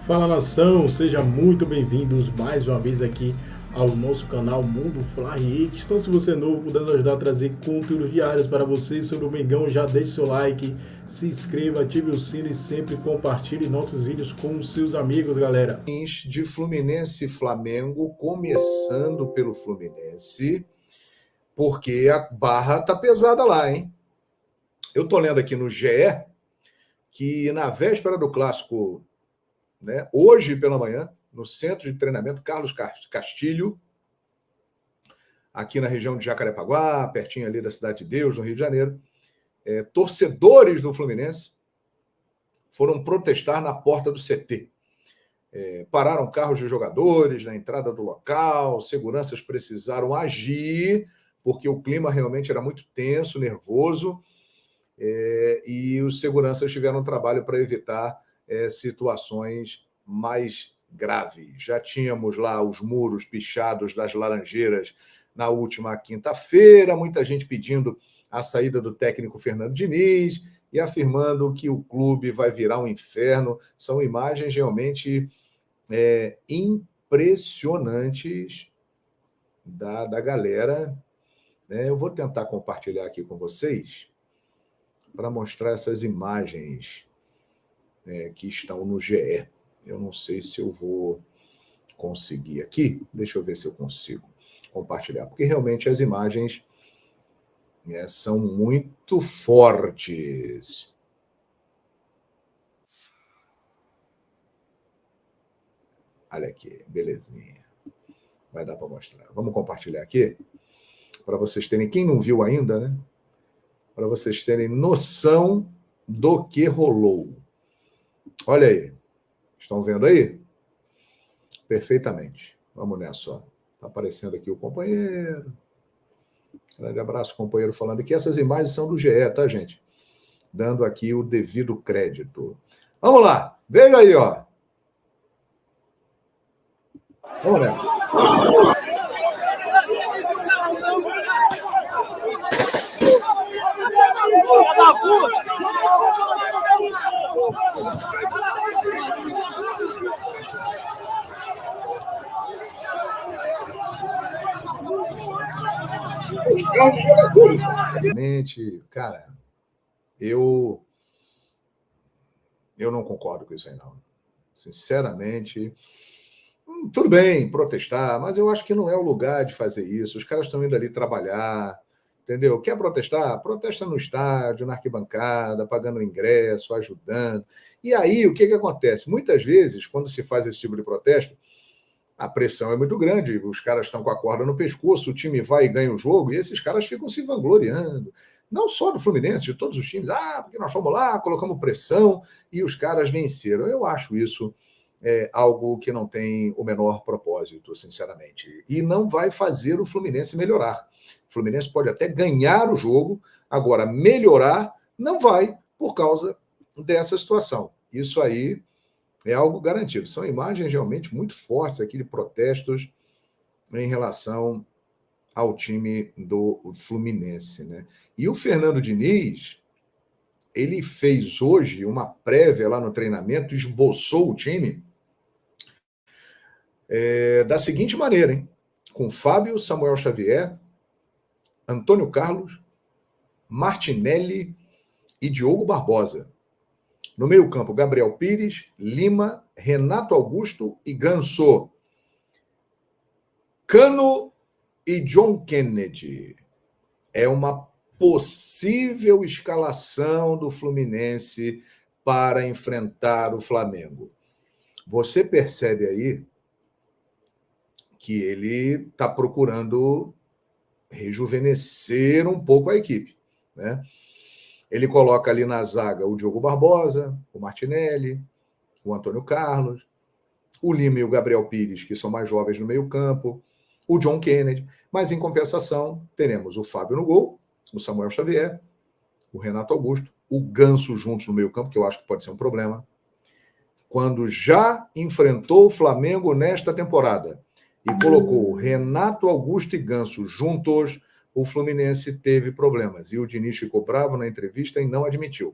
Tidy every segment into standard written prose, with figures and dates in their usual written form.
Fala nação, sejam muito bem-vindos mais uma vez aqui ao nosso canal Mundo Fly. Então, se você é novo, podendo ajudar a trazer conteúdos diários para vocês sobre o Mengão, já deixe seu like, se inscreva, ative o sino e sempre compartilhe nossos vídeos com os seus amigos, galera. De Fluminense e Flamengo, começando pelo Fluminense, porque a barra tá pesada lá, hein? Eu tô lendo aqui no GE que na véspera do clássico, né, hoje pela manhã, no centro de treinamento Carlos Castilho, aqui na região de Jacarepaguá, pertinho ali da Cidade de Deus, no Rio de Janeiro, torcedores do Fluminense foram protestar na porta do CT. Pararam carros de jogadores na entrada do local, seguranças precisaram agir, porque o clima realmente era muito tenso, nervoso, e os seguranças tiveram trabalho para evitar situações mais graves. Já tínhamos lá os muros pichados das Laranjeiras na última quinta-feira, muita gente pedindo a saída do técnico Fernando Diniz e afirmando que o clube vai virar um inferno. São imagens realmente impressionantes da galera. Eu vou tentar compartilhar aqui com vocês para mostrar essas imagens que estão no GE. Eu não sei se eu vou conseguir aqui. Deixa eu ver se eu consigo compartilhar, porque realmente as imagens são muito fortes. Olha aqui, belezinha. Vai dar para mostrar. Vamos compartilhar aqui para vocês terem, quem não viu ainda, né? Para vocês terem noção do que rolou. Olha aí. Estão vendo aí? Perfeitamente. Vamos nessa, ó. Está aparecendo aqui o companheiro. Grande abraço, companheiro, falando que essas imagens são do GE, tá, gente? Dando aqui o devido crédito. Vamos lá. Veja aí, ó. Vamos nessa. Os carros jogadores. Realmente, cara, eu não concordo com isso aí, não. Sinceramente, tudo bem protestar, mas eu acho que não é o lugar de fazer isso. Os caras estão indo ali trabalhar, entendeu? Quer protestar? Protesta no estádio, na arquibancada, pagando ingresso, ajudando. E aí, o que acontece? Muitas vezes, quando se faz esse tipo de protesto, a pressão é muito grande, os caras estão com a corda no pescoço, o time vai e ganha o jogo, e esses caras ficam se vangloriando. Não só do Fluminense, de todos os times. Porque nós fomos lá, colocamos pressão e os caras venceram. Eu acho isso algo que não tem o menor propósito, sinceramente. E não vai fazer o Fluminense melhorar. O Fluminense pode até ganhar o jogo, agora melhorar não vai por causa dessa situação. Isso aí é algo garantido. São imagens realmente muito fortes aqui de protestos em relação ao time do Fluminense, né? E o Fernando Diniz, ele fez hoje uma prévia lá no treinamento, esboçou o time da seguinte maneira, hein? Com Fábio, Samuel Xavier, Antônio Carlos, Martinelli e Diogo Barbosa. No meio-campo, Gabriel Pires, Lima, Renato Augusto e Ganso. Cano e John Kennedy. É uma possível escalação do Fluminense para enfrentar o Flamengo. Você percebe aí que ele está procurando rejuvenescer um pouco a equipe, né? Ele coloca ali na zaga o Diogo Barbosa, o Martinelli, o Antônio Carlos, o Lima e o Gabriel Pires, que são mais jovens no meio-campo, o John Kennedy, mas em compensação teremos o Fábio no gol, o Samuel Xavier, o Renato Augusto, o Ganso juntos no meio-campo, que eu acho que pode ser um problema. Quando já enfrentou o Flamengo nesta temporada e colocou Renato Augusto e Ganso juntos, o Fluminense teve problemas. E o Diniz ficou bravo na entrevista e não admitiu.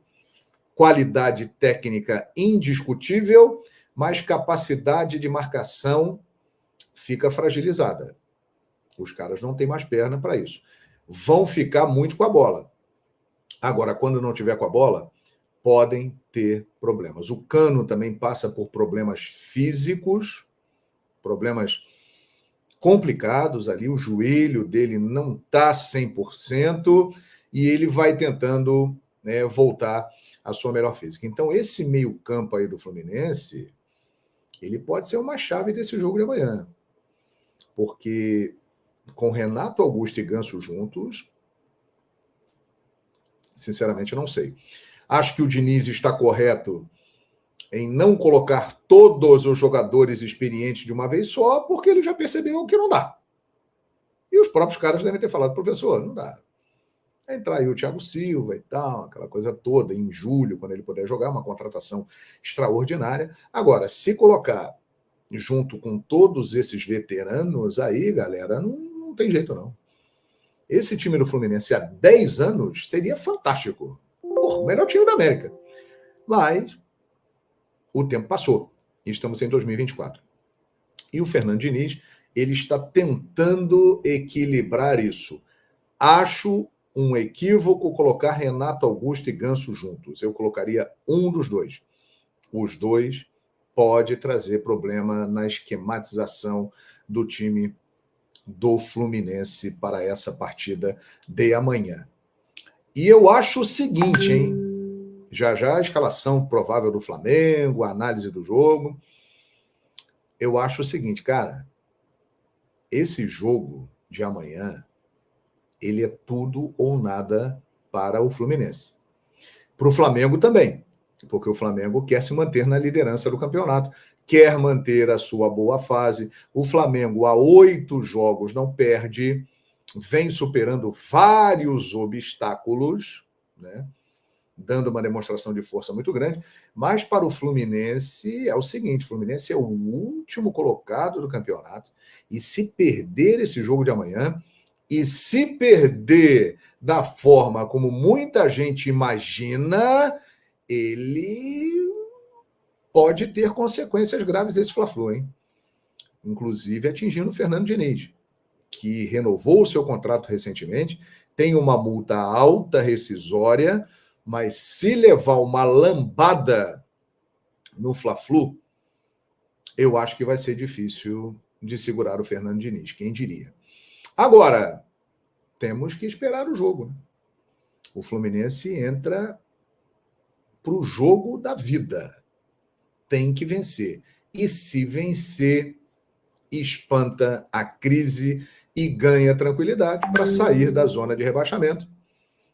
Qualidade técnica indiscutível, mas capacidade de marcação fica fragilizada. Os caras não têm mais perna para isso. Vão ficar muito com a bola. Agora, quando não tiver com a bola, podem ter problemas. O Cano também passa por problemas físicos, problemas complicados ali, o joelho dele não está 100% e ele vai tentando, né, voltar à sua melhor física. Então, esse meio-campo aí do Fluminense, ele pode ser uma chave desse jogo de amanhã. Porque com Renato Augusto e Ganso juntos, sinceramente, eu não sei. Acho que o Diniz está correto em não colocar todos os jogadores experientes de uma vez só, porque ele já percebeu que não dá. E os próprios caras devem ter falado, professor, não dá. Vai entrar aí o Thiago Silva e tal, aquela coisa toda, em julho, quando ele puder jogar, uma contratação extraordinária. Agora, se colocar junto com todos esses veteranos aí, galera, não tem jeito não. Esse time do Fluminense há 10 anos seria fantástico. Porra, o melhor time da América. Mas o tempo passou. E estamos em 2024. E o Fernando Diniz, ele está tentando equilibrar isso. Acho um equívoco colocar Renato Augusto e Ganso juntos. Eu colocaria um dos dois. Os dois pode trazer problema na esquematização do time do Fluminense para essa partida de amanhã. E eu acho o seguinte, hein? Já a escalação provável do Flamengo, a análise do jogo. Eu acho o seguinte, cara, esse jogo de amanhã, ele é tudo ou nada para o Fluminense. Para o Flamengo também, porque o Flamengo quer se manter na liderança do campeonato, quer manter a sua boa fase. O Flamengo, há 8 jogos, não perde, vem superando vários obstáculos, né? Dando uma demonstração de força muito grande, mas para o Fluminense é o seguinte, o Fluminense é o último colocado do campeonato, e se perder esse jogo de amanhã, e se perder da forma como muita gente imagina, ele pode ter consequências graves desse Fla-Flu, hein? Inclusive atingindo o Fernando Diniz, que renovou o seu contrato recentemente, tem uma multa alta rescisória, mas se levar uma lambada no Fla-Flu, eu acho que vai ser difícil de segurar o Fernando Diniz, quem diria. Agora, temos que esperar o jogo, né? O Fluminense entra para o jogo da vida. Tem que vencer. E se vencer, espanta a crise e ganha tranquilidade para sair da zona de rebaixamento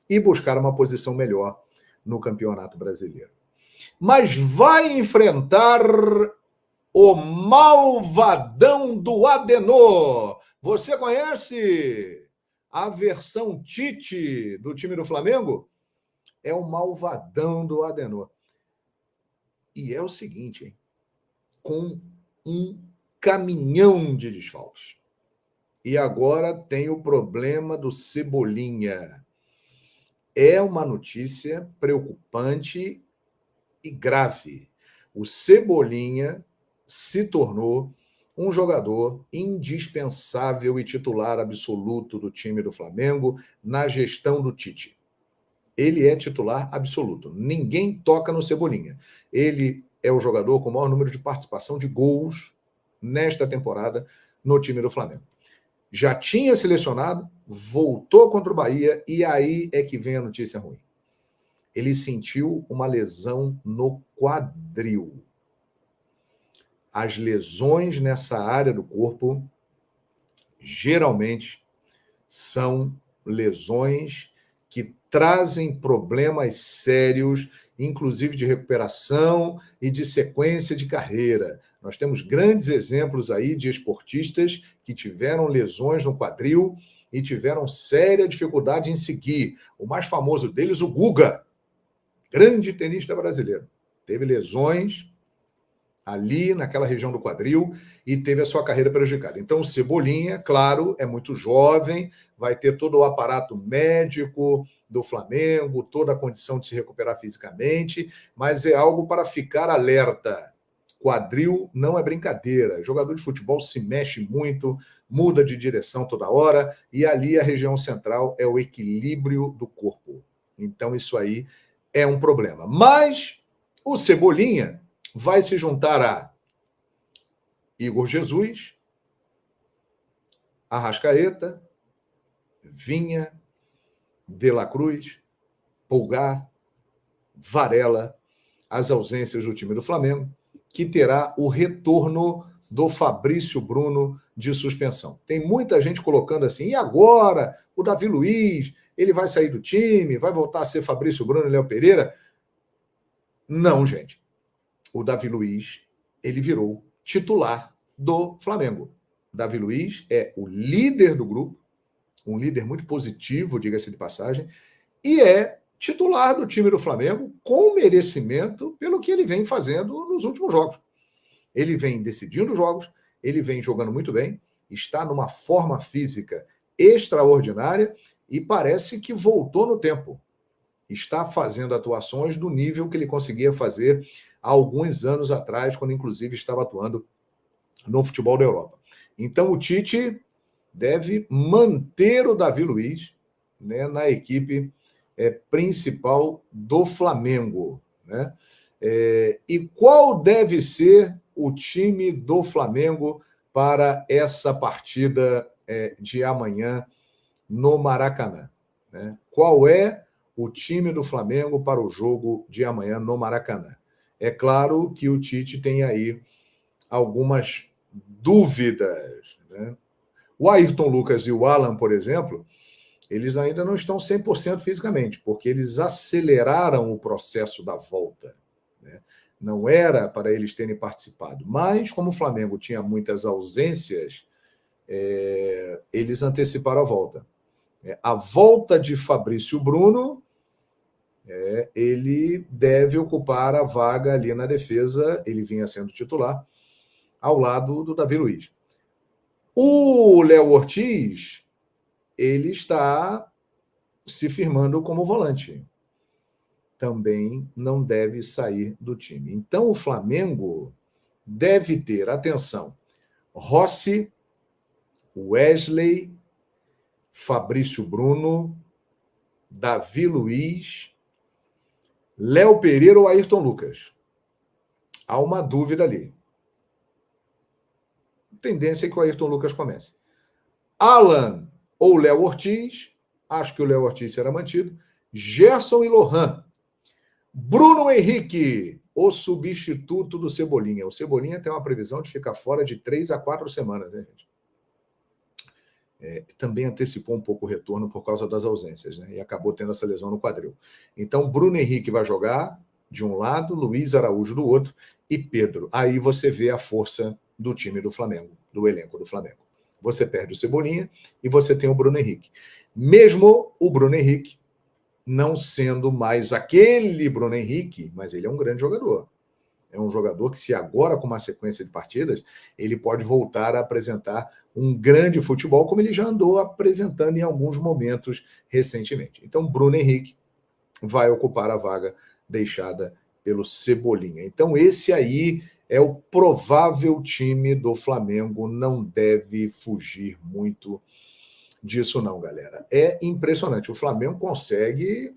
e buscar uma posição melhor no Campeonato Brasileiro. Mas vai enfrentar o malvadão do Adenor. Você conhece a versão Tite do time do Flamengo? É o malvadão do Adenor. E é o seguinte, hein? Com um caminhão de desfalques. E agora tem o problema do Cebolinha. É uma notícia preocupante e grave. O Cebolinha se tornou um jogador indispensável e titular absoluto do time do Flamengo na gestão do Tite. Ele é titular absoluto. Ninguém toca no Cebolinha. Ele é o jogador com o maior número de participação de gols nesta temporada no time do Flamengo. Já tinha selecionado, voltou contra o Bahia e aí é que vem a notícia ruim. Ele sentiu uma lesão no quadril. As lesões nessa área do corpo geralmente são lesões que trazem problemas sérios, inclusive de recuperação e de sequência de carreira. Nós temos grandes exemplos aí de esportistas que tiveram lesões no quadril e tiveram séria dificuldade em seguir. O mais famoso deles, o Guga, grande tenista brasileiro. Teve lesões ali naquela região do quadril e teve a sua carreira prejudicada. Então, o Cebolinha, claro, é muito jovem, vai ter todo o aparato médico do Flamengo, toda a condição de se recuperar fisicamente, mas é algo para ficar alerta. quadril não é brincadeira. Jogador de futebol se mexe muito, muda de direção toda hora, e ali a região central é o equilíbrio do corpo. Então, isso aí é um problema. Mas o Cebolinha vai se juntar a Igor Jesus, Arrascaeta, Vinha, De La Cruz, Pulgar, Varela, as ausências do time do Flamengo, que terá o retorno do Fabrício Bruno de suspensão. Tem muita gente colocando assim, e agora o Davi Luiz, ele vai sair do time, vai voltar a ser Fabrício Bruno e Léo Pereira? Não, gente. O Davi Luiz, ele virou titular do Flamengo. Davi Luiz é o líder do grupo, um líder muito positivo, diga-se de passagem, e é titular do time do Flamengo com merecimento pelo que ele vem fazendo nos últimos jogos. Ele vem decidindo jogos, ele vem jogando muito bem, está numa forma física extraordinária e parece que voltou no tempo. Está fazendo atuações do nível que ele conseguia fazer há alguns anos atrás, quando inclusive estava atuando no futebol da Europa. Então o Tite deve manter o Davi Luiz, né, na equipe principal do Flamengo, né? E qual deve ser o time do Flamengo para essa partida de amanhã no Maracanã, né? Qual é o time do Flamengo para o jogo de amanhã no Maracanã? É claro que o Tite tem aí algumas dúvidas, né? O Ayrton Lucas e o Alan, por exemplo, eles ainda não estão 100% fisicamente, porque eles aceleraram o processo da volta, né? Não era para eles terem participado, mas como o Flamengo tinha muitas ausências, eles anteciparam a volta. A volta de Fabrício Bruno, ele deve ocupar a vaga ali na defesa, ele vinha sendo titular, ao lado do Davi Luiz. O Léo Ortiz, ele está se firmando como volante. Também não deve sair do time. Então, o Flamengo deve ter, atenção, Rossi, Wesley, Fabrício Bruno, Davi Luiz, Léo Pereira ou Ayrton Lucas. Há uma dúvida ali. A tendência é que o Ayrton Lucas comece. Alan ou Léo Ortiz, acho que o Léo Ortiz será mantido. Gerson e Lohan. Bruno Henrique, o substituto do Cebolinha. O Cebolinha tem uma previsão de ficar fora de 3 a 4 semanas, né, gente? Também antecipou um pouco o retorno por causa das ausências, né? E acabou tendo essa lesão no quadril. Então, Bruno Henrique vai jogar de um lado, Luiz Araújo do outro e Pedro. Aí você vê a força do time do Flamengo, do elenco do Flamengo. Você perde o Cebolinha e você tem o Bruno Henrique. Mesmo o Bruno Henrique não sendo mais aquele Bruno Henrique, mas ele é um grande jogador. É um jogador que, se agora com uma sequência de partidas, ele pode voltar a apresentar um grande futebol, como ele já andou apresentando em alguns momentos recentemente. Então, Bruno Henrique vai ocupar a vaga deixada pelo Cebolinha. Então, esse aí é o provável time do Flamengo. Não deve fugir muito disso não, galera. É impressionante. O Flamengo consegue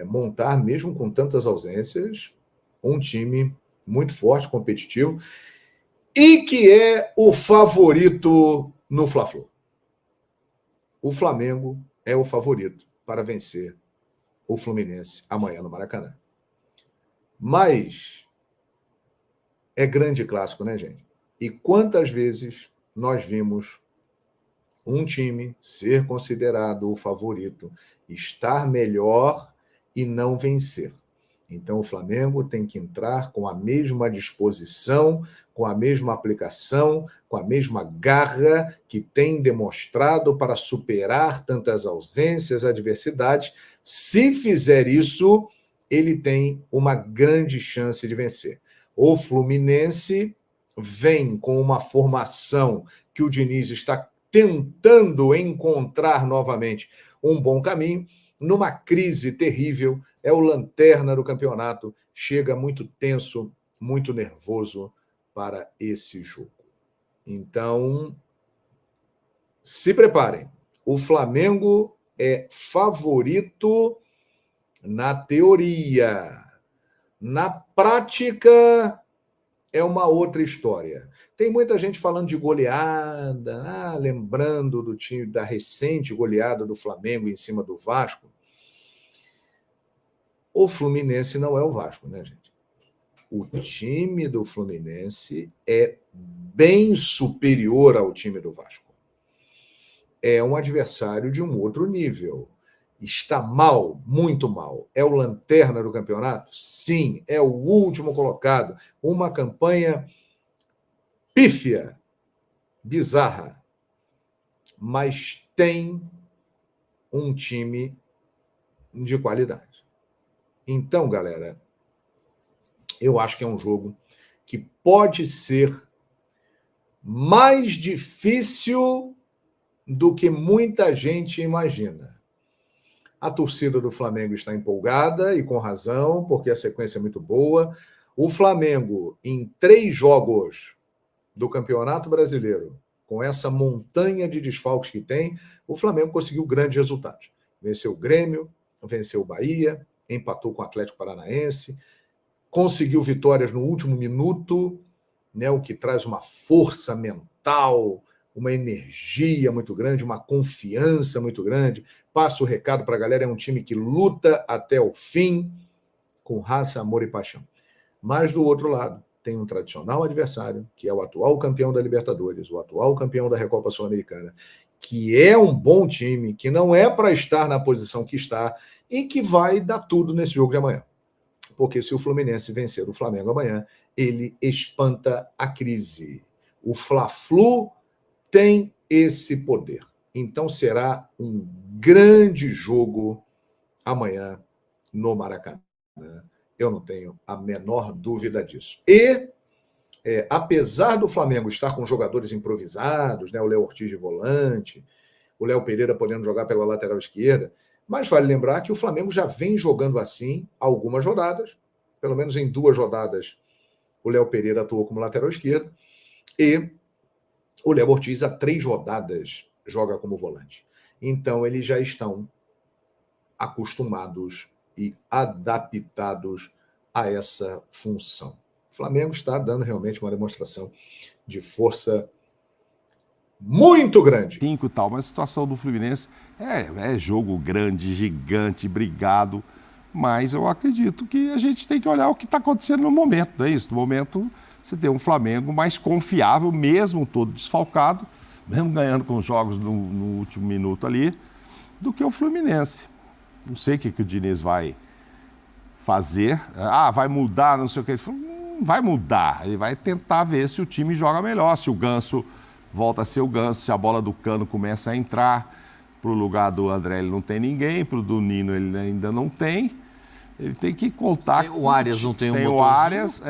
montar, mesmo com tantas ausências, um time muito forte, competitivo, e que é o favorito no Fla-Flu. O Flamengo é o favorito para vencer o Fluminense amanhã no Maracanã. Mas é grande clássico, né, gente? E quantas vezes nós vimos um time ser considerado o favorito, estar melhor e não vencer? Então, o Flamengo tem que entrar com a mesma disposição, com a mesma aplicação, com a mesma garra que tem demonstrado para superar tantas ausências, adversidades. Se fizer isso, ele tem uma grande chance de vencer. O Fluminense vem com uma formação que o Diniz está tentando encontrar novamente um bom caminho, numa crise terrível, é o lanterna do campeonato, chega muito tenso muito nervoso para esse jogo. Então, se preparem. O Flamengo é favorito na teoria. Na prática, é uma outra história. Tem muita gente falando de goleada, lembrando do time, da recente goleada do Flamengo em cima do Vasco. O Fluminense não é o Vasco, né, gente? O time do Fluminense é bem superior ao time do Vasco. É um adversário de um outro nível. Está mal, muito mal. É o lanterna do campeonato? Sim. É o último colocado. Uma campanha pífia, bizarra. Mas tem um time de qualidade. Então, galera, eu acho que é um jogo que pode ser mais difícil do que muita gente imagina. A torcida do Flamengo está empolgada e com razão, porque a sequência é muito boa. O Flamengo, em 3 jogos do Campeonato Brasileiro, com essa montanha de desfalques que tem, o Flamengo conseguiu grandes resultados. Venceu o Grêmio, venceu o Bahia, empatou com o Atlético Paranaense, conseguiu vitórias no último minuto, né, o que traz uma força mental, uma energia muito grande, uma confiança muito grande. Passo o recado para a galera, é um time que luta até o fim, com raça, amor e paixão. Mas, do outro lado, tem um tradicional adversário, que é o atual campeão da Libertadores, o atual campeão da Recopa Sul-Americana, que é um bom time, que não é para estar na posição que está e que vai dar tudo nesse jogo de amanhã. Porque se o Fluminense vencer o Flamengo amanhã, ele espanta a crise. O Fla-Flu tem esse poder. Então será um grande jogo amanhã no Maracanã. Eu não tenho a menor dúvida disso. E, apesar do Flamengo estar com jogadores improvisados, né, o Léo Ortiz de volante, o Léo Pereira podendo jogar pela lateral esquerda, mas vale lembrar que o Flamengo já vem jogando assim algumas rodadas, pelo menos em 2 rodadas o Léo Pereira atuou como lateral esquerdo, e o Léo Ortiz, há 3 rodadas, joga como volante. Então, eles já estão acostumados e adaptados a essa função. O Flamengo está dando realmente uma demonstração de força muito grande. 5 e tal, mas a situação do Fluminense é jogo grande, gigante, brigado, mas eu acredito que a gente tem que olhar o que está acontecendo no momento, não é isso? No momento, você tem um Flamengo mais confiável, mesmo todo desfalcado, mesmo ganhando com os jogos no último minuto ali, do que o Fluminense. Não sei o que o Diniz vai fazer. Vai mudar, não sei o que. Ele falou, não vai mudar. Ele vai tentar ver se o time joga melhor, se o Ganso volta a ser o Ganso, se a bola do Cano começa a entrar. Para o lugar do André ele não tem ninguém, para o do Nino ele ainda não tem. Ele tem que contar... Sem o Arias não tem um botãozinho. Sem o Arias,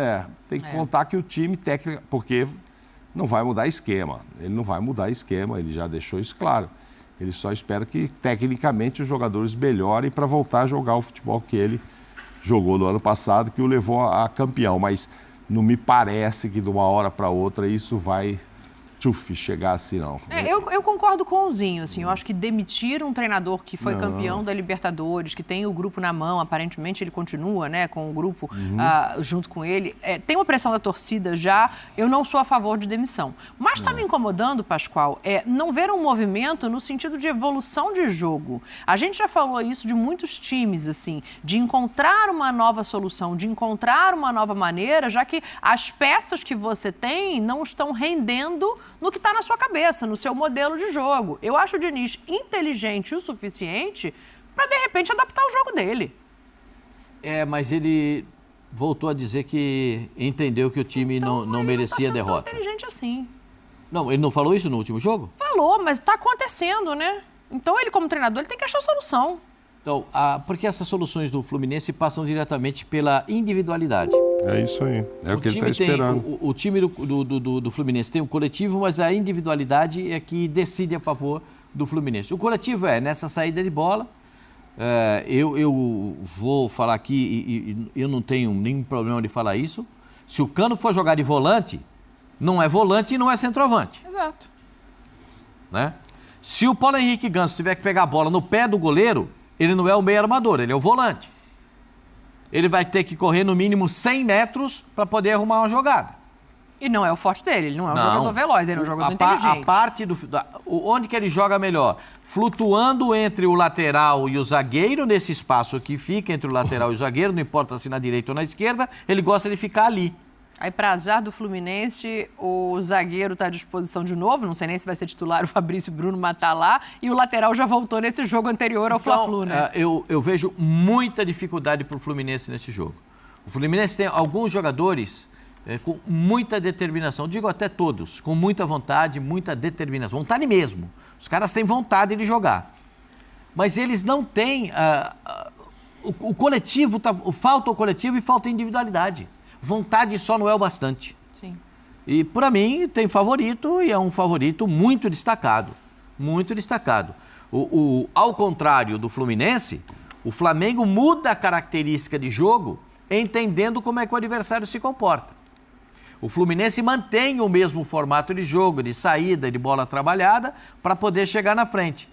tem que contar que o time técnico... Porque não vai mudar esquema. Ele não vai mudar esquema, ele já deixou isso claro. Ele só espera que, tecnicamente, os jogadores melhorem para voltar a jogar o futebol que ele jogou no ano passado, que o levou a campeão. Mas não me parece que, de uma hora para outra, isso vai... chegar assim, não. Eu concordo com o Zinho, assim, eu acho que demitir um treinador que foi campeão da Libertadores, que tem o grupo na mão, aparentemente ele continua, né, com o grupo junto com ele, tem uma pressão da torcida já, eu não sou a favor de demissão. Mas está me incomodando, Pascoal, não ver um movimento no sentido de evolução de jogo. A gente já falou isso de muitos times, assim, de encontrar uma nova solução, de encontrar uma nova maneira, já que as peças que você tem não estão rendendo no que está na sua cabeça, no seu modelo de jogo. Eu acho o Diniz inteligente o suficiente para, de repente, adaptar o jogo dele. Mas ele voltou a dizer que entendeu que o time não merecia derrota. Não tá sendo tão inteligente assim. Não, ele não falou isso no último jogo? Falou, mas está acontecendo, né? Então ele, como treinador, ele tem que achar a solução. Então, porque essas soluções do Fluminense passam diretamente pela individualidade. É isso aí, é o que ele está esperando. O time do Fluminense tem um coletivo, mas a individualidade é que decide a favor do Fluminense. O coletivo nessa saída de bola, eu vou falar aqui, e eu não tenho nenhum problema de falar isso, Se o Cano for jogar de volante, não é volante e não é centroavante. Exato. Né? Se o Paulo Henrique Ganso tiver que pegar a bola no pé do goleiro, ele não é o meio armador, ele é o volante. Ele vai ter que correr no mínimo 100 metros para poder arrumar uma jogada. E não é o forte dele, ele não é um jogador veloz, ele é um jogador inteligente. A parte onde que ele joga melhor? Flutuando entre o lateral e o zagueiro, nesse espaço que fica entre o lateral e o zagueiro, não importa se na direita ou na esquerda, ele gosta de ficar ali. Aí, para azar do Fluminense, o zagueiro está à disposição de novo, não sei nem se vai ser titular o Fabrício Bruno, mas tá lá, e o lateral já voltou nesse jogo anterior ao Fla-Flu, né? Eu vejo muita dificuldade para o Fluminense nesse jogo. O Fluminense tem alguns jogadores com muita determinação, digo até todos, com muita vontade, muita determinação, vontade mesmo. Os caras têm vontade de jogar, mas eles não têm... o coletivo, falta o coletivo e falta a individualidade. Vontade só não é o bastante. Sim. E, para mim, tem favorito e é um favorito muito destacado. Muito destacado. Ao contrário do Fluminense, o Flamengo muda a característica de jogo entendendo como é que o adversário se comporta. O Fluminense mantém o mesmo formato de jogo, de saída, de bola trabalhada, para poder chegar na frente.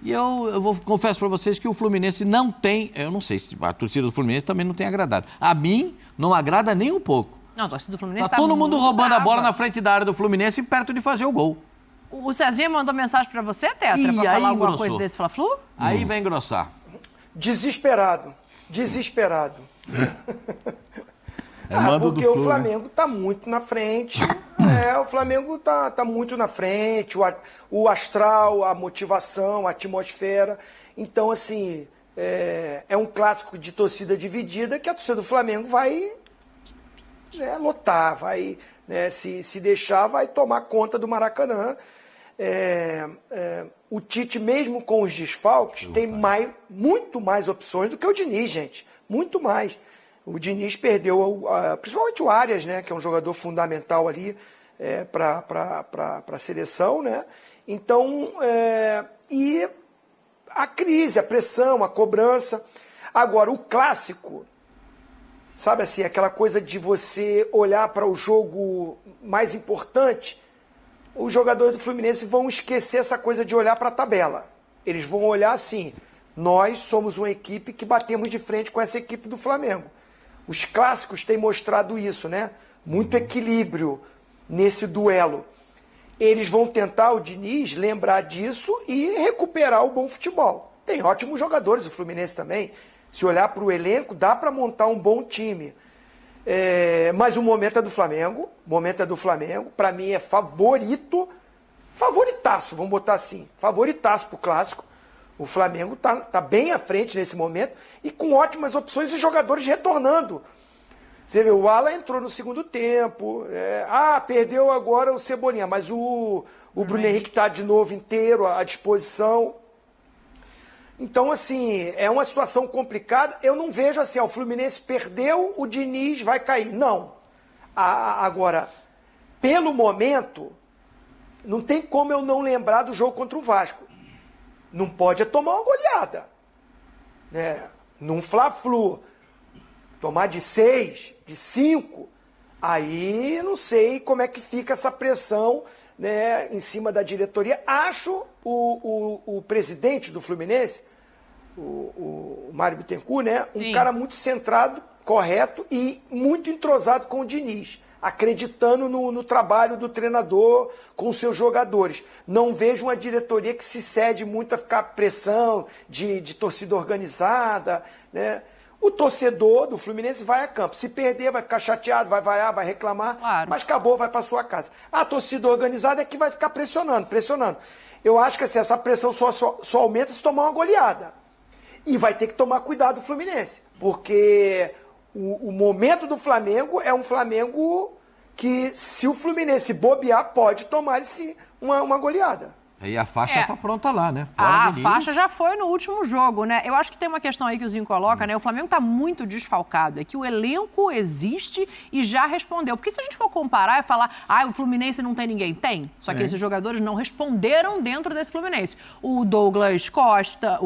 E eu confesso para vocês que o Fluminense não tem... Eu não sei se a torcida do Fluminense também não tem agradado. A mim, não agrada nem um pouco. Não, a torcida do Fluminense tá todo mundo roubando brava. A bola na frente da área do Fluminense perto de fazer o gol. O Cezinha mandou mensagem para você, Tetra, para falar alguma coisa desse Fla-Flu? Aí vai engrossar. Desesperado. Porque o Flamengo está muito na frente. O Flamengo está muito na frente. O astral, a motivação, a atmosfera. Então, assim, é um clássico de torcida dividida que a torcida do Flamengo vai lotar, vai, se deixar, vai tomar conta do Maracanã. O Tite, mesmo com os desfalques, tem muito mais opções do que o Diniz, gente. Muito mais. O Diniz perdeu, principalmente o Arias, né, que é um jogador fundamental ali para a seleção, né? Então, e a crise, a pressão, a cobrança. Agora, o clássico, sabe assim, aquela coisa de você olhar para o jogo mais importante, os jogadores do Fluminense vão esquecer essa coisa de olhar para a tabela. Eles vão olhar assim, nós somos uma equipe que batemos de frente com essa equipe do Flamengo. Os clássicos têm mostrado isso, né? Muito equilíbrio nesse duelo. Eles vão tentar, o Diniz, lembrar disso e recuperar o bom futebol. Tem ótimos jogadores, o Fluminense também. Se olhar para o elenco, dá para montar um bom time. Mas o momento é do Flamengo. Para mim é favorito. Favoritaço, vamos botar assim. Favoritaço para o clássico. O Flamengo tá bem à frente nesse momento e com ótimas opções e jogadores retornando. Você vê, o Ala entrou no segundo tempo. Perdeu agora o Cebolinha, mas o Bruno Henrique está de novo inteiro à disposição. Então, assim, é uma situação complicada. Eu não vejo assim, o Fluminense perdeu, o Diniz vai cair. Não. Agora, pelo momento, não tem como eu não lembrar do jogo contra o Vasco. Não pode tomar uma goleada. Né? Num Fla-Flu, tomar de 6, de 5, aí não sei como é que fica essa pressão, né, em cima da diretoria. Acho o presidente do Fluminense, o Mário Bittencourt, né, um cara muito centrado, correto e muito entrosado com o Diniz, acreditando no trabalho do treinador com os seus jogadores. Não vejo uma diretoria que se cede muito a ficar pressão de torcida organizada, né? O torcedor do Fluminense vai a campo. Se perder, vai ficar chateado, vai vaiar, vai reclamar, claro. Mas acabou, vai para sua casa. A torcida organizada é que vai ficar pressionando. Eu acho que assim, essa pressão só aumenta se tomar uma goleada. E vai ter que tomar cuidado o Fluminense, porque o momento do Flamengo é um Flamengo que, se o Fluminense bobear, pode tomar uma goleada. E a faixa tá pronta lá, né? A faixa já foi no último jogo, né? Eu acho que tem uma questão aí que o Zinho coloca, né? O Flamengo tá muito desfalcado. É que o elenco existe e já respondeu. Porque se a gente for comparar e falar, o Fluminense não tem ninguém, tem. Só que esses jogadores não responderam dentro desse Fluminense. O Douglas Costa,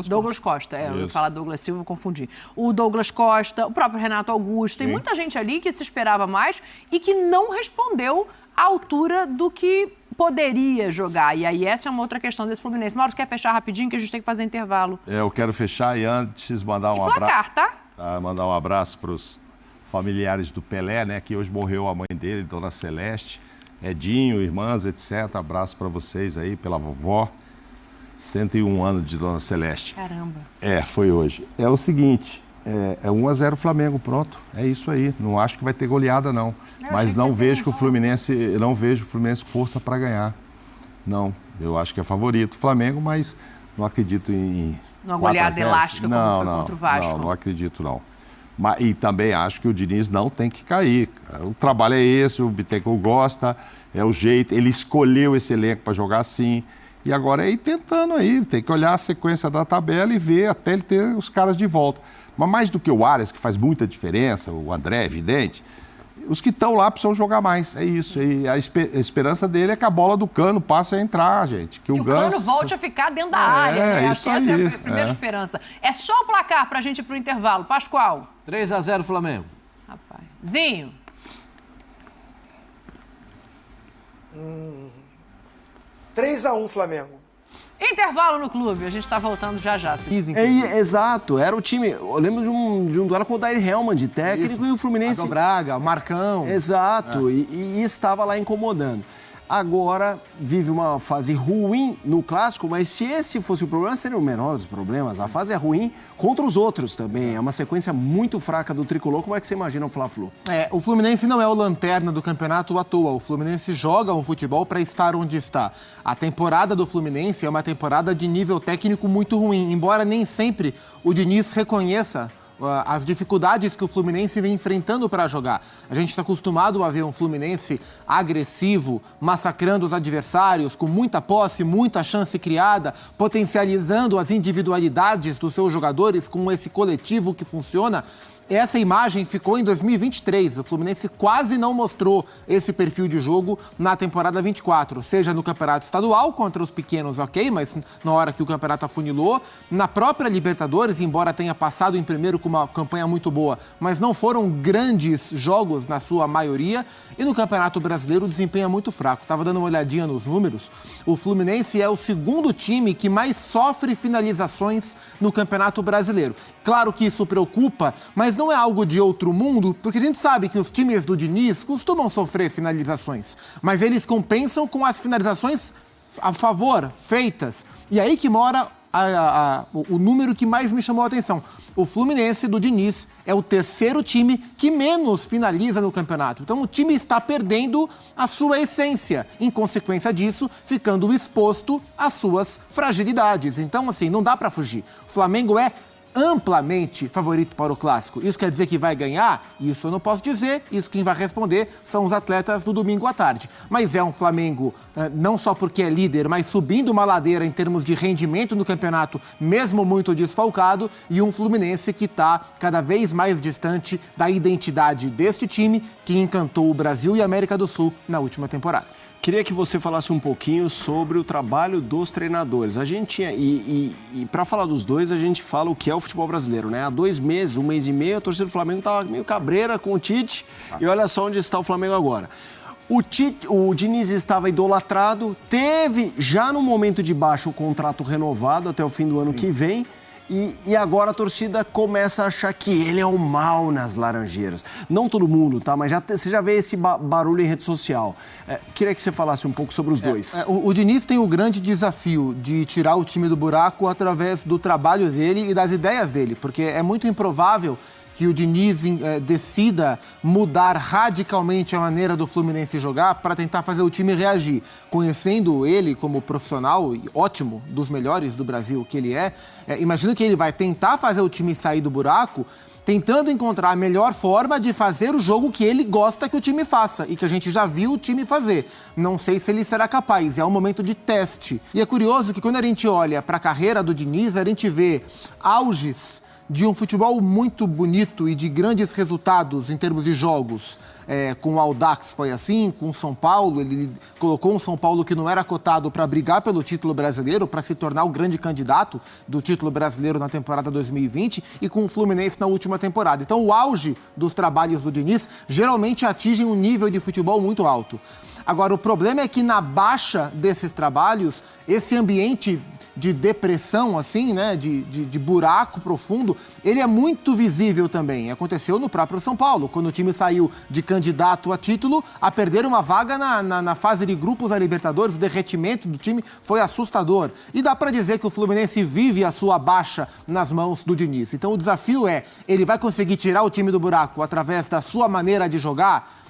Douglas Costa, eu ia falar Douglas Silva, eu confundi. O Douglas Costa, o próprio Renato Augusto, tem muita gente ali que se esperava mais e que não respondeu à altura do que poderia jogar. E aí essa é uma outra questão desse Fluminense. Mauro, quer fechar rapidinho que a gente tem que fazer intervalo? Eu quero fechar e antes mandar um abraço. Tá? Mandar um abraço para os familiares do Pelé, né? Que hoje morreu a mãe dele, Dona Celeste, Edinho, irmãs, etc. Abraço para vocês aí, pela vovó. 101 anos de Dona Celeste. Caramba. Foi hoje. É o seguinte, é 1-0 Flamengo, pronto. É isso aí. Não acho que vai ter goleada, não. Mas não vejo que o Fluminense, com força para ganhar. Não, eu acho que é favorito o Flamengo, mas não acredito em... Uma goleada elástica como foi contra o Vasco. Não acredito, não. E também acho que o Diniz não tem que cair. O trabalho é esse, o Bittencourt gosta, é o jeito, ele escolheu esse elenco para jogar assim. E agora é ir tentando aí, tem que olhar a sequência da tabela e ver até ele ter os caras de volta. Mas mais do que o Arias, que faz muita diferença, o André, evidente, os que estão lá precisam jogar mais. É isso. E a esperança dele é que a bola do Cano passe a entrar, gente. Que o Cano volte a ficar dentro da área. Né? Isso acho que aí, essa é a primeira esperança. É só o placar pra gente ir pro intervalo. Pascoal. 3-0 Flamengo. Rapaz. Zinho. 3-1 Flamengo. Intervalo no clube, a gente tá voltando já. Exato, era o time. Eu lembro de um duelo com o Dair Helman de técnico. Isso. E o Fluminense. Abel Braga, o Marcão. Exato, e estava lá incomodando. Agora vive uma fase ruim no Clássico, mas se esse fosse o problema, seria o menor dos problemas. A fase é ruim contra os outros também. É uma sequência muito fraca do Tricolor. Como é que você imagina o Fla-Flu? O Fluminense não é o lanterna do campeonato à toa. O Fluminense joga um futebol para estar onde está. A temporada do Fluminense é uma temporada de nível técnico muito ruim, embora nem sempre o Diniz reconheça as dificuldades que o Fluminense vem enfrentando para jogar. A gente está acostumado a ver um Fluminense agressivo, massacrando os adversários, com muita posse, muita chance criada, potencializando as individualidades dos seus jogadores com esse coletivo que funciona. Essa imagem ficou em 2023. O Fluminense quase não mostrou esse perfil de jogo na temporada 24, seja no Campeonato Estadual, contra os pequenos, ok, mas na hora que o campeonato afunilou, na própria Libertadores, embora tenha passado em primeiro com uma campanha muito boa, mas não foram grandes jogos na sua maioria, e no Campeonato Brasileiro o desempenho é muito fraco. Estava dando uma olhadinha nos números, o Fluminense é o segundo time que mais sofre finalizações no Campeonato Brasileiro. Claro que isso preocupa, mas não é algo de outro mundo, porque a gente sabe que os times do Diniz costumam sofrer finalizações, mas eles compensam com as finalizações a favor, feitas. E aí que mora o número que mais me chamou a atenção. O Fluminense do Diniz é o terceiro time que menos finaliza no campeonato. Então o time está perdendo a sua essência. Em consequência disso, ficando exposto às suas fragilidades. Então, assim, não dá para fugir. O Flamengo é amplamente favorito para o Clássico. Isso quer dizer que vai ganhar? Isso eu não posso dizer. Isso quem vai responder são os atletas no domingo à tarde. Mas é um Flamengo, não só porque é líder, mas subindo uma ladeira em termos de rendimento no campeonato, mesmo muito desfalcado, e um Fluminense que está cada vez mais distante da identidade deste time que encantou o Brasil e a América do Sul na última temporada. Queria que você falasse um pouquinho sobre o trabalho dos treinadores. A gente tinha, e para falar dos dois, a gente fala o que é o futebol brasileiro, né? Há 2 meses, 1 mês e meio, a torcida do Flamengo estava meio cabreira com o Tite, e olha só onde está o Flamengo agora. O Diniz estava idolatrado, teve já no momento de baixo o contrato renovado até o fim do ano que vem, e agora a torcida começa a achar que ele é o mal nas Laranjeiras. Não todo mundo, tá? Mas você já vê esse barulho em rede social. Queria que você falasse um pouco sobre os dois. O Diniz tem o grande desafio de tirar o time do buraco através do trabalho dele e das ideias dele, porque é muito improvável que o Diniz decida mudar radicalmente a maneira do Fluminense jogar para tentar fazer o time reagir. Conhecendo ele como profissional ótimo, dos melhores do Brasil que ele imagino que ele vai tentar fazer o time sair do buraco, tentando encontrar a melhor forma de fazer o jogo que ele gosta que o time faça e que a gente já viu o time fazer. Não sei se ele será capaz, é um momento de teste. E é curioso que quando a gente olha para a carreira do Diniz, a gente vê auges de um futebol muito bonito e de grandes resultados em termos de jogos. Com o Audax foi assim, com o São Paulo, ele colocou um São Paulo que não era cotado para brigar pelo título brasileiro, para se tornar o grande candidato do título brasileiro na temporada 2020, e com o Fluminense na última temporada. Então, o auge dos trabalhos do Diniz geralmente atingem um nível de futebol muito alto. Agora, o problema é que na baixa desses trabalhos, esse ambiente de depressão, assim, né, de buraco profundo, ele é muito visível também. Aconteceu no próprio São Paulo, quando o time saiu de candidato a título a perder uma vaga na fase de grupos da Libertadores. O derretimento do time foi assustador. E dá para dizer que o Fluminense vive a sua baixa nas mãos do Diniz. Então o desafio é, ele vai conseguir tirar o time do buraco através da sua maneira de jogar?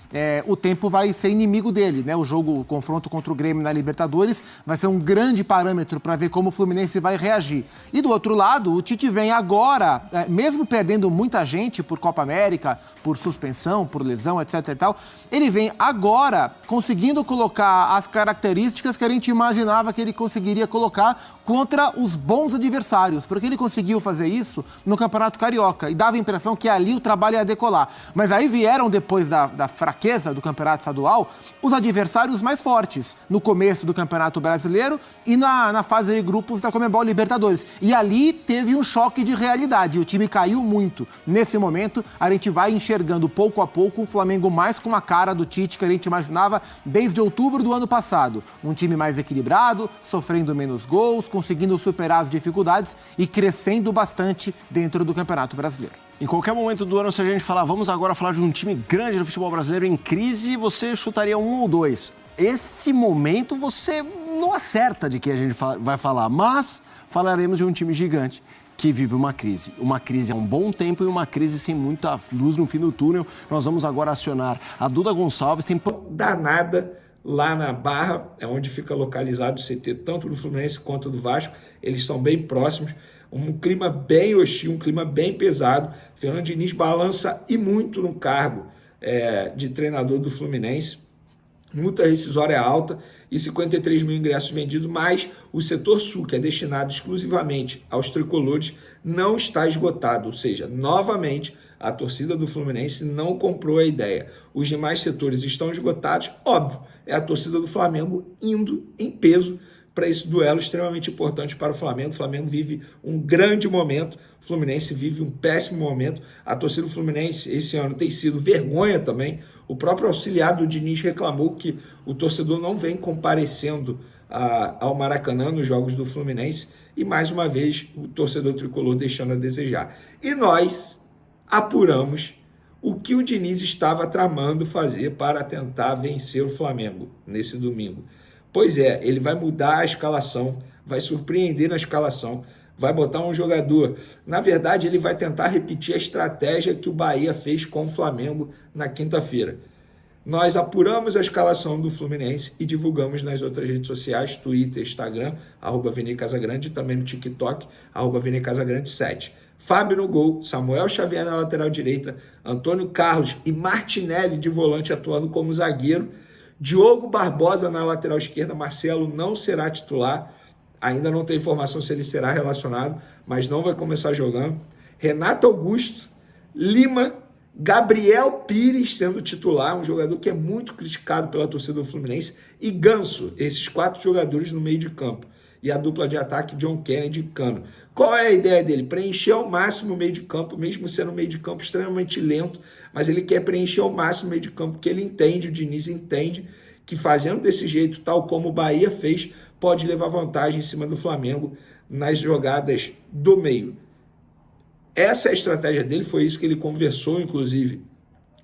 O tempo vai ser inimigo dele, né? O confronto contra o Grêmio na Libertadores vai ser um grande parâmetro para ver como o Fluminense vai reagir. E do outro lado, o Tite vem agora, mesmo perdendo muita gente por Copa América, por suspensão, por lesão, etc e tal, ele vem agora conseguindo colocar as características que a gente imaginava que ele conseguiria colocar contra os bons adversários, porque ele conseguiu fazer isso no Campeonato Carioca e dava a impressão que ali o trabalho ia decolar. Mas aí vieram, depois da fraqueza do Campeonato Estadual, os adversários mais fortes, no começo do Campeonato Brasileiro e na fase de grupos da Conmebol Libertadores. E ali teve um choque de realidade, o time caiu muito. Nesse momento, a gente vai enxergando pouco a pouco um Flamengo mais com a cara do Tite que a gente imaginava desde outubro do ano passado. Um time mais equilibrado, sofrendo menos gols, conseguindo superar as dificuldades e crescendo bastante dentro do Campeonato Brasileiro. Em qualquer momento do ano, se a gente falar, vamos agora falar de um time grande do futebol brasileiro em crise, você chutaria 1 ou 2. Esse momento você não acerta de quem a gente vai falar, mas falaremos de um time gigante que vive uma crise. Uma crise há um bom tempo e uma crise sem muita luz no fim do túnel. Nós vamos agora acionar a Duda Gonçalves. Tem danada lá na Barra, é onde fica localizado o CT tanto do Fluminense quanto do Vasco. Eles são bem próximos. Um clima bem hostil, um clima bem pesado. Fernando Diniz balança e muito no cargo de treinador do Fluminense. Multa rescisória alta e 53 mil ingressos vendidos, mas o setor sul, que é destinado exclusivamente aos tricolores, não está esgotado. Ou seja, novamente, a torcida do Fluminense não comprou a ideia. Os demais setores estão esgotados. Óbvio, é a torcida do Flamengo indo em peso para esse duelo extremamente importante para o Flamengo. O Flamengo vive um grande momento, o Fluminense vive um péssimo momento. A torcida do Fluminense esse ano tem sido vergonha também. O próprio auxiliar do Diniz reclamou que o torcedor não vem comparecendo ao Maracanã nos jogos do Fluminense e mais uma vez o torcedor tricolor deixando a desejar. E nós apuramos o que o Diniz estava tramando fazer para tentar vencer o Flamengo nesse domingo. Pois é, ele vai mudar a escalação, vai surpreender na escalação, vai botar um jogador. Na verdade, ele vai tentar repetir a estratégia que o Bahia fez com o Flamengo na quinta-feira. Nós apuramos a escalação do Fluminense e divulgamos nas outras redes sociais, Twitter, Instagram, @ViniCasagrande, e também no TikTok, @ViniCasagrande7. Fábio no gol, Samuel Xavier na lateral direita, Antônio Carlos e Martinelli de volante atuando como zagueiro, Diogo Barbosa na lateral esquerda. Marcelo não será titular, ainda não tem informação se ele será relacionado, mas não vai começar jogando. Renato Augusto, Lima, Gabriel Pires sendo titular, um jogador que é muito criticado pela torcida do Fluminense, e Ganso, esses 4 jogadores no meio de campo. E a dupla de ataque, John Kennedy e Cano. Qual é a ideia dele? Preencher ao máximo o meio de campo, mesmo sendo um meio de campo extremamente lento, mas ele quer preencher ao máximo o meio de campo, porque ele entende, o Diniz entende, que fazendo desse jeito, tal como o Bahia fez, pode levar vantagem em cima do Flamengo nas jogadas do meio. Essa é a estratégia dele, foi isso que ele conversou, inclusive,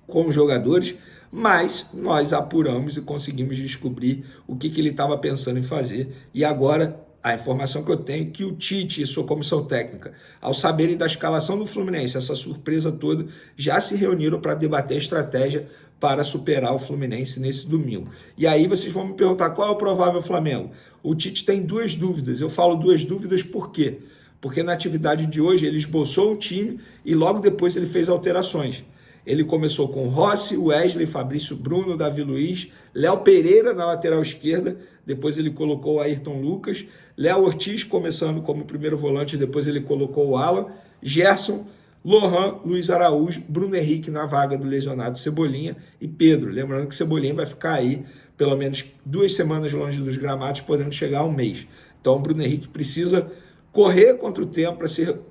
com os jogadores, mas nós apuramos e conseguimos descobrir o que ele estava pensando em fazer. E agora, a informação que eu tenho é que o Tite e sua comissão técnica, ao saberem da escalação do Fluminense, essa surpresa toda, já se reuniram para debater a estratégia para superar o Fluminense nesse domingo. E aí vocês vão me perguntar qual é o provável Flamengo. O Tite tem 2 dúvidas. Eu falo 2 dúvidas por quê? Porque na atividade de hoje ele esboçou um time e logo depois ele fez alterações. Ele começou com Rossi, Wesley, Fabrício Bruno, Davi Luiz, Léo Pereira na lateral esquerda, depois ele colocou o Ayrton Lucas, Léo Ortiz começando como primeiro volante, depois ele colocou o Alan, Gerson, Lohan, Luiz Araújo, Bruno Henrique na vaga do lesionado Cebolinha e Pedro. Lembrando que Cebolinha vai ficar aí pelo menos 2 semanas longe dos gramados, podendo chegar a 1 mês. Então o Bruno Henrique precisa correr contra o tempo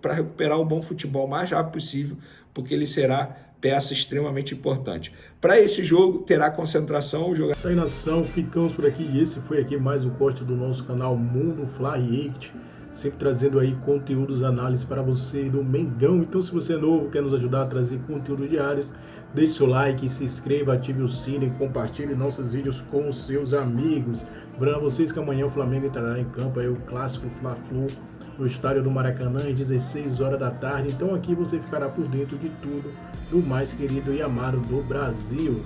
para recuperar o bom futebol o mais rápido possível, porque ele será peça extremamente importante. Para esse jogo, terá concentração. Isso aí, nação, ficamos por aqui. E esse foi aqui mais um corte do nosso canal Mundo Fla React, sempre trazendo aí conteúdos, análises para você do Mengão. Então, se você é novo, quer nos ajudar a trazer conteúdos diários, deixe seu like, se inscreva, ative o sino e compartilhe nossos vídeos com os seus amigos. Lembrando a vocês que amanhã o Flamengo entrará em campo, aí o clássico Fla-Flu, no estádio do Maracanã, às 16 horas da tarde. Então aqui você ficará por dentro de tudo do mais querido e amado do Brasil.